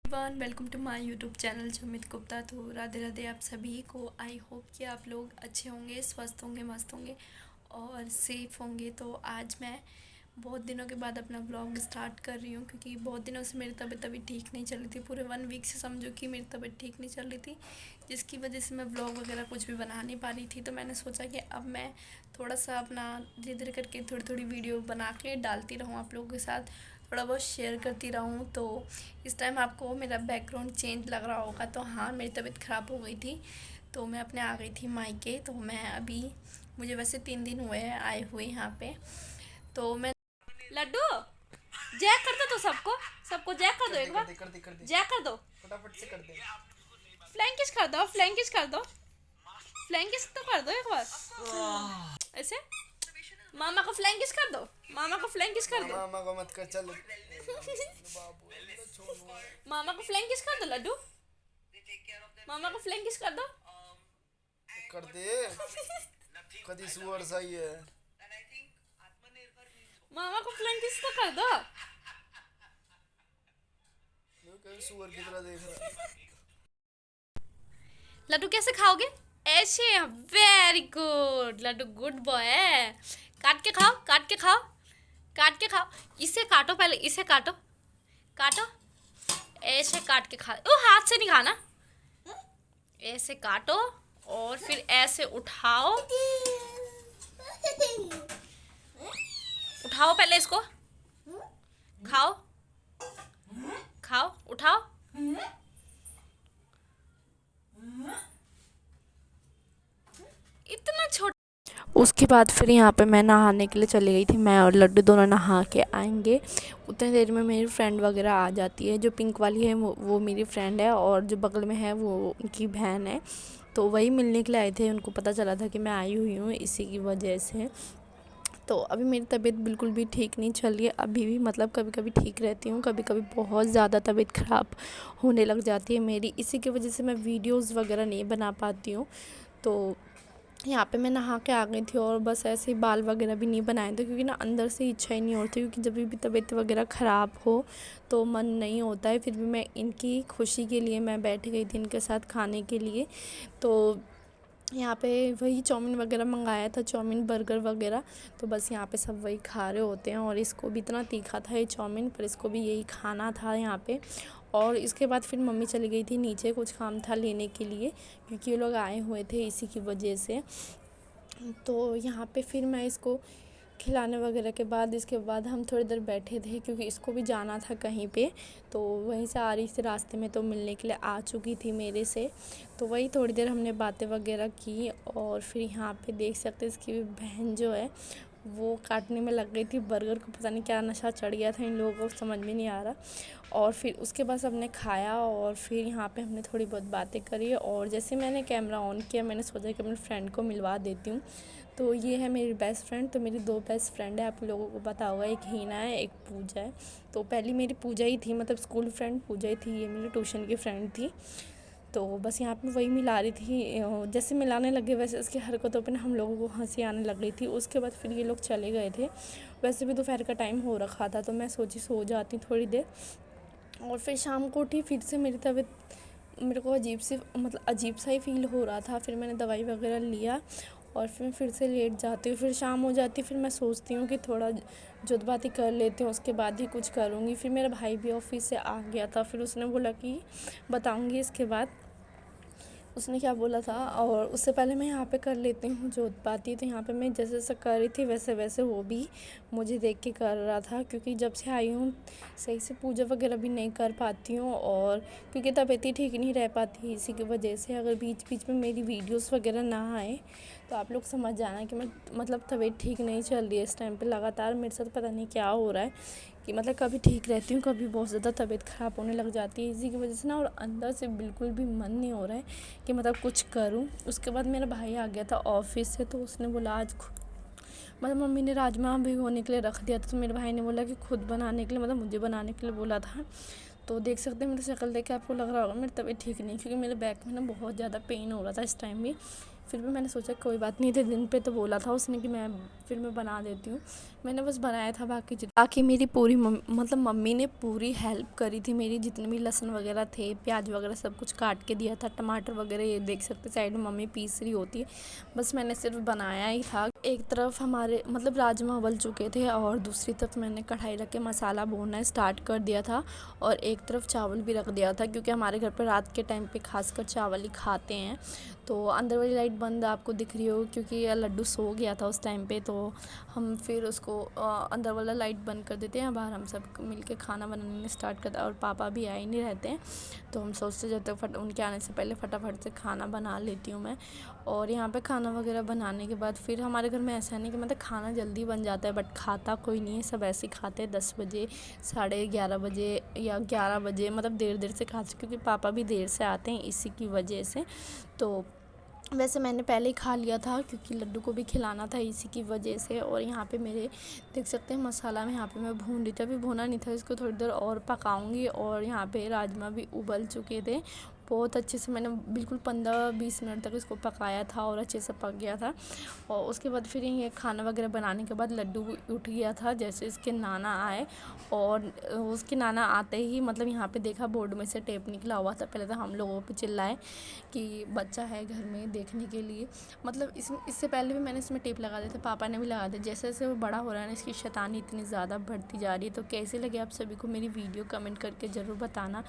One welcome to my YouTube channel Sumit Gupta. तो राधे राधे आप सभी को। आई होप कि आप लोग अच्छे होंगे, स्वस्थ होंगे, मस्त होंगे और सेफ़ होंगे। तो आज मैं बहुत दिनों के बाद अपना ब्लॉग स्टार्ट कर रही हूँ, क्योंकि बहुत दिनों से मेरी तबीयत अभी ठीक नहीं चल रही थी। पूरे 1 वीक से समझो कि मेरी तबीयत ठीक नहीं चल रही थी, जिसकी वजह से मैं ब्लॉग वगैरह कुछ भी बना नहीं पा रही थी। तो मैंने सोचा कि अब मैं थोड़ा सा अपना धीरे धीरे करके थोड़ी थोड़ी वीडियो बना के डालती रहूँ, आप लोगों के साथ थोड़ा बहुत शेयर करती रहूँ। तो इस टाइम आपको मेरा बैकग्राउंड चेंज लग रहा होगा। तो हाँ, मेरी तबीयत ख़राब हो गई थी, तो मैं अपने आ गई थी मायके। तो मैं अभी, मुझे वैसे 3 दिन हुए हैं आए हुए यहाँ पे। तो मैं लड्डू जय कर दो, तो सबको सबको जय कर दो, एक बार जय कर दो, फटाफट से कर दे। फ्लैंकिश कर दो, फ्लैंकिश कर दो, फ्लैंकिश तो कर दो एक बार ऐसे। मामा को फ्लैंकिश कर दो, मामा को फ्लैंकिश कर दो, मामा को मत कर, चल बाबू मेरा छोनू है। मामा को फ्लैंकिश कर दो लड्डू, मामा को फ्लैंकिश कर दो। कर दे, कदी सुअर सही है। मामा को फ्लैंकिश तो कर दो। सुअर की तरह देख रहा है। लड्डू कैसे खाओगे? ऐसे। Very good laddu, good boy है। काट के खाओ, काट के खाओ, काट के खाओ। इसे काटो, पहले इसे काटो, काटो। ऐसे काट के खा, ओ हाथ से नहीं खाना। ऐसे काटो और फिर ऐसे उठाओ, उठाओ पहले इसको, खाओ, खाओ, उठाओ। इतना छोटा। उसके बाद फिर यहाँ पे मैं नहाने के लिए चली गई थी। मैं और लड्डू दोनों नहा के आएंगे। उतनी देर में मेरी फ्रेंड वगैरह आ जाती है। जो पिंक वाली है वो मेरी फ्रेंड है, और जो बगल में है वो उनकी बहन है। तो वही मिलने के लिए आए थे। उनको पता चला था कि मैं आई हुई हूँ, इसी की वजह से। तो अभी मेरी तबीयत बिल्कुल भी ठीक नहीं चल रही है अभी भी। मतलब कभी कभी ठीक रहती हूँ, कभी कभी बहुत ज़्यादा तबीयत ख़राब होने लग जाती है मेरी। इसी की वजह से मैं वीडियोस वगैरह नहीं बना पाती हूँ। तो यहाँ पे मैं नहा के आ गई थी, और बस ऐसे ही बाल वगैरह भी नहीं बनाए थे, क्योंकि ना अंदर से इच्छा ही नहीं होती। क्योंकि जब भी तबीयत वगैरह ख़राब हो तो मन नहीं होता है। फिर भी मैं इनकी खुशी के लिए मैं बैठ गई थी इनके साथ खाने के लिए। तो यहाँ पे वही चाउमीन वगैरह मंगाया था, चाउमीन बर्गर वगैरह। तो बस यहाँ पे सब वही खा रहे होते हैं। और इसको भी इतना तीखा था ये चाउमीन, पर इसको भी यही खाना था यहाँ पे। और इसके बाद फिर मम्मी चली गई थी नीचे, कुछ काम था लेने के लिए, क्योंकि ये लोग आए हुए थे इसी की वजह से। तो यहाँ पे फिर मैं इसको खिलाने वगैरह के बाद, इसके बाद हम थोड़ी देर बैठे थे, क्योंकि इसको भी जाना था कहीं पे। तो वहीं से आ रही थी रास्ते में, तो मिलने के लिए आ चुकी थी मेरे से। तो वही थोड़ी देर हमने बातें वगैरह की। और फिर यहाँ पे देख सकते हैं इसकी बहन जो है वो काटने में लग गई थी बर्गर को। पता नहीं क्या नशा चढ़ गया था इन लोगों को, समझ में नहीं आ रहा। और फिर उसके बाद हमने खाया, और फिर यहाँ पे हमने थोड़ी बहुत बातें करी। और जैसे मैंने कैमरा ऑन किया, मैंने सोचा कि अपनी फ्रेंड को मिलवा देती हूँ। तो ये है मेरी बेस्ट फ्रेंड। तो मेरी 2 बेस्ट फ्रेंड है, आप लोगों को पता होगा, एक हीना है, एक पूजा है। तो पहली मेरी पूजा ही थी, मतलब स्कूल फ्रेंड पूजा ही थी, ये मेरी ट्यूशन की फ्रेंड थी। तो बस यहाँ पे वही मिला रही थी। जैसे मिलाने लगे वैसे उसकी हरकतों पे ना हम लोगों को हंसी आने लग गई थी। उसके बाद फिर ये लोग चले गए थे। वैसे भी दोपहर का टाइम हो रखा था, तो मैं सोची सो जाती थोड़ी देर। और फिर शाम को उठी, फिर से मेरी तबीयत, मेरे को अजीब सी, मतलब अजीब सा ही फ़ील हो रहा था। फिर मैंने दवाई वगैरह लिया, और फिर से लेट जाती हूँ। फिर शाम हो जाती है, फिर मैं सोचती हूँ कि थोड़ा जुदबाती कर लेती हूँ, उसके बाद ही कुछ करूँगी। फिर मेरा भाई भी ऑफिस से आ गया था, फिर उसने बोला कि बताऊँगी इसके बाद उसने क्या बोला था। और उससे पहले मैं यहाँ पे कर लेती हूँ जोतपाती। तो यहाँ पे मैं जैसे जैसे कर रही थी वैसे वैसे वो भी मुझे देख के कर रहा था, क्योंकि जब से आई हूँ सही से पूजा वगैरह भी नहीं कर पाती हूँ। और क्योंकि तबीयत ही ठीक नहीं रह पाती इसी की वजह से। अगर बीच बीच में मेरी वीडियोस वगैरह ना आए तो आप लोग समझ जाना कि मैं, मतलब तबीयत ठीक नहीं चल रही है इस टाइम पे। लगातार मेरे साथ पता नहीं क्या हो रहा है, कि मतलब कभी ठीक रहती हूँ, कभी बहुत ज़्यादा तबीयत ख़राब होने लग जाती है इसी की वजह से ना। और अंदर से बिल्कुल भी मन नहीं हो रहा है कि मतलब कुछ करूँ। उसके बाद मेरा भाई आ गया था ऑफिस से, तो उसने बोला आज मतलब मम्मी ने राजमा भिगोने के लिए रख दिया था, तो मेरे भाई ने बोला कि खुद बनाने के लिए, मतलब मुझे बनाने के लिए बोला था। तो देख सकते हैं मेरी शक्ल देख के आपको लग रहा होगा मेरी तबीयत ठीक नहीं, क्योंकि मेरे बैक में ना बहुत ज़्यादा पेन हो रहा था इस टाइम भी। फिर भी मैंने सोचा कोई बात नहीं, थे दिन पे तो बोला था उसने कि फिर मैं बना देती हूँ। मैंने बस बनाया था, बाकी मेरी पूरी मतलब मम्मी ने पूरी हेल्प करी थी मेरी, जितने भी लहसुन वगैरह थे, प्याज वगैरह सब कुछ काट के दिया था, टमाटर वगैरह ये देख सकते साइड में मम्मी पीस रही होती है, बस मैंने सिर्फ बनाया ही था। एक तरफ हमारे मतलब राजमा उबल चुके थे और दूसरी तरफ मैंने कढ़ाई रख के मसाला भूनना स्टार्ट कर दिया था और एक तरफ चावल भी रख दिया था, क्योंकि हमारे घर पर रात के टाइम पे खासकर चावल ही खाते हैं। तो अंदर वाली लाइट बंद आपको दिख रही हो, क्योंकि लड्डू सो गया था उस टाइम पे, तो हम फिर उसको अंदर वाला लाइट बंद कर देते हैं। बाहर हम सब मिलके खाना बनाने स्टार्ट करते हैं और पापा भी आए नहीं रहते हैं, तो हम सोचते जब तक उनके आने से पहले फटाफट से खाना बना लेती हूँ मैं। और यहाँ पे खाना वगैरह बनाने के बाद फिर हमारे घर में ऐसा नहीं कि मतलब खाना जल्दी बन जाता है, बट खाता कोई नहीं है, सब ऐसे ही खाते हैं 10 बजे, 11:30 बजे या 11 बजे, मतलब देर से खाते, क्योंकि पापा भी देर से आते हैं इसी की वजह से। तो वैसे मैंने पहले ही खा लिया था, क्योंकि लड्डू को भी खिलाना था इसी की वजह से। और यहाँ पे मेरे देख सकते हैं मसाला में यहाँ पे मैं भून रही थी, अभी भुना नहीं था, इसको थोड़ी देर और पकाऊंगी। और यहाँ पे राजमा भी उबल चुके थे बहुत अच्छे से, मैंने बिल्कुल 15-20 मिनट तक इसको पकाया था और अच्छे से पक गया था। और उसके बाद फिर ये खाना वगैरह बनाने के बाद लड्डू उठ गया था, जैसे इसके नाना आए, और उसके नाना आते ही मतलब यहाँ पे देखा बोर्ड में से टेप निकला हुआ था। पहले तो हम लोगों पे चिल्लाए कि बच्चा है घर में देखने के लिए, मतलब इससे पहले भी मैंने इसमें टेप लगा दिया था, पापा ने भी लगा दिया। जैसे जैसे वो बड़ा हो रहा है ना, इसकी शैतानी इतनी ज़्यादा बढ़ती जा रही है। तो कैसे लगे आप सभी को मेरी वीडियो, कमेंट करके ज़रूर बताना।